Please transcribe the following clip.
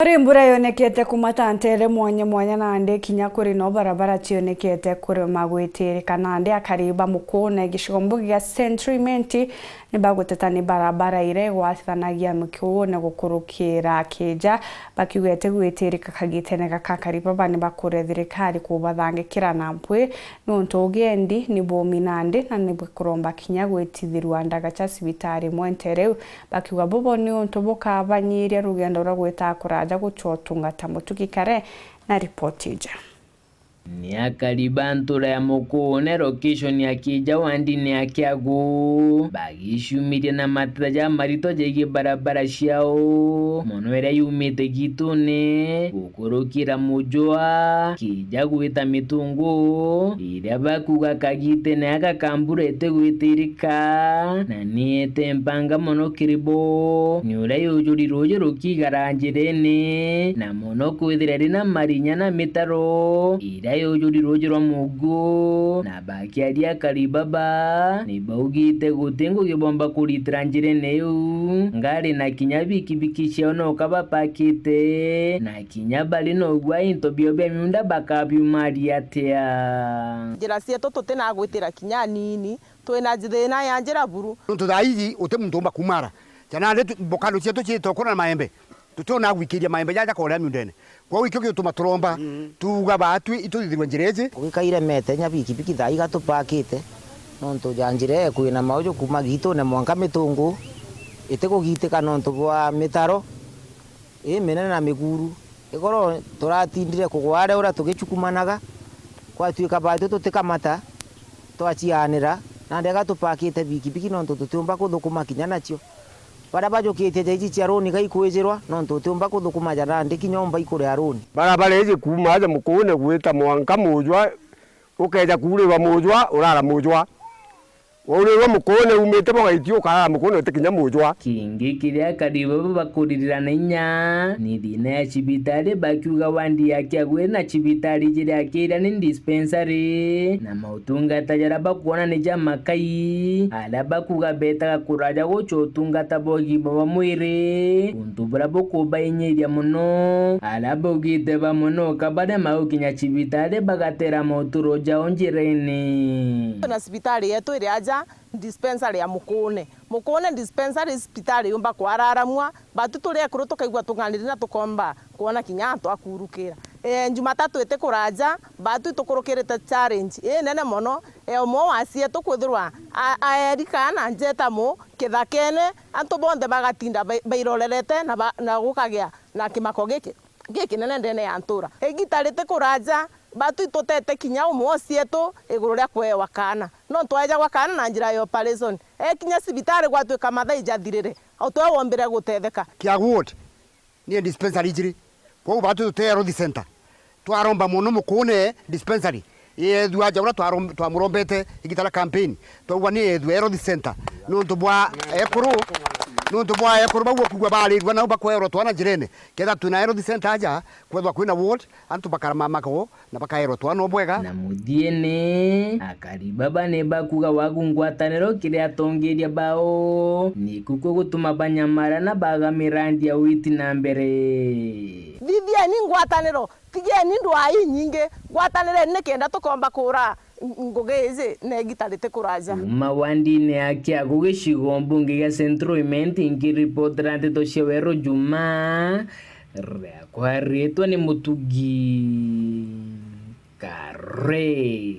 Mbura yonekete kumatantere mwanya nande kinya kuri no barabara cionekete kuri magwitirika nande akariba mukone gishombo gya Centriment ni baguteta ni barabara ire gwathanagia mukone gukurukira keja bakiwete gwitirika kagitenega kakariba bani bakure thirikari kubathangikira nampwe nonto ugendi ni bomi nande na ni bukuromba kinya gwitithirwa ndagacha sibitari mwentereu bakiwa bobo ni onto boka banyiria rugendo ragweta kuraja guchotungata mutukikare na ripoti ija ni akaribantura ya mukone location ya kija wandi ni akiago bagishumirie na mataraja marito jege barabara ciao monwera yumite gitune gukurukira mujoa kija gwita mitungu ira bakuga kagite na akakamburete gwitirika na niete mpanga mono kiribo nyura yujuri roje rukigarangirene na mono kwithira rina marinya na mitaro ira yujuri roje rwa mugo na bakiaria karibaba ni baugite gutengo gibomba kuritira njirene yu ngari na kinyabiki bikishio no kaba pakite na kinyabali no gwa into biobe miunda bakabyumari atia njira cietu tutena gwitira kinya nini twina njithina ya njira buru tuthaiji ute mtumba kumara jana ndetu bokano cietu citokona maembe tutona gwikiria maembe jaja korea miundene kwa wikyo gituma turomba tuga batu ituthiwe njireje gwikaire mete nya biki thai gatupakite nonto janjire kwina maujo kuma gitu ne mwanka mitungu ite kugitika nonto bwa mitaro menene na miguru igoro turatindire kugware ura tugichukumanaga kwa tuika batu tutikamata twachianira na ndega tupakite biki nonto tutumba kuthukuma kinya nacio barabara jokete jaiji cia roni gaikwijirwa nonto tutumba kuthukuma jana ndiki nyomba ikure ya roni barabara ije kuma aja mukone gwita mwanka mujwa ukeja kurewa mujwa urara mujwa Uriwa mukone umete bagaitio kara mukone tekinya mujwa kingi kiria karibo bakurirana inya ni dina ya cibitari bakiuga wandi yake agwe na cibitari jiri akira ni dispensary na mautungata jara bakuona ni jamakai ala bakuga beta kuraja guchotungata bogi baba mwire untubura bokuba inyiria muno ala bogite bamuno kabare maukinya cibitari bagatera mauturo ja onjirene na cibitari yetu iri aja dispensary ya mukone dispensary hospitali yumba kwararamwa batu turi akuru tukaigwa tunganiri na tukomba kuona kinyanto akurukira Jumatatu ete kuraja batu tukurukirite challenge nene mono omo wasie tukwithirwa aerika na njeta mu kithakene antu bonde bagatinda bairorerete na gukagia na kimako giki nene ndene ya ntura egitarite kuraja batu itotete kinya umwe cietu iguru ria kwewa kana no twaja gwa kana na njira ya operation kinya cibitari gwatuika mathaa ijathirire au twawombire gutetheka kia ward ni dispensary jiri kwa batu tutero di center twaromba muno mukune dispensary yethu aja ura twamurombete igitala campaign twa ni yethu ero di center no tubwa ekuru bagwo kugwa balirwa na bakwero twana jirene ketha tunaero di center aja kwethwa kwina ward antu bakarama mako na bakaero twana obwega na muthiene akaribaba ne bakuga wagungwatanero kiria tongeria bao ni kuko gutuma banyamara na baga mirandi ya witi na mbere vivia ni ngwatanero tigie ni ndwai nyinge ngwatanire ne kenda tukomba kura ngogeze ne gitarite kuraja mawandi ne akia gugicigo mbunge ya Centriment ingiripot rante to shewero juma kwa retwa ni mutugi kare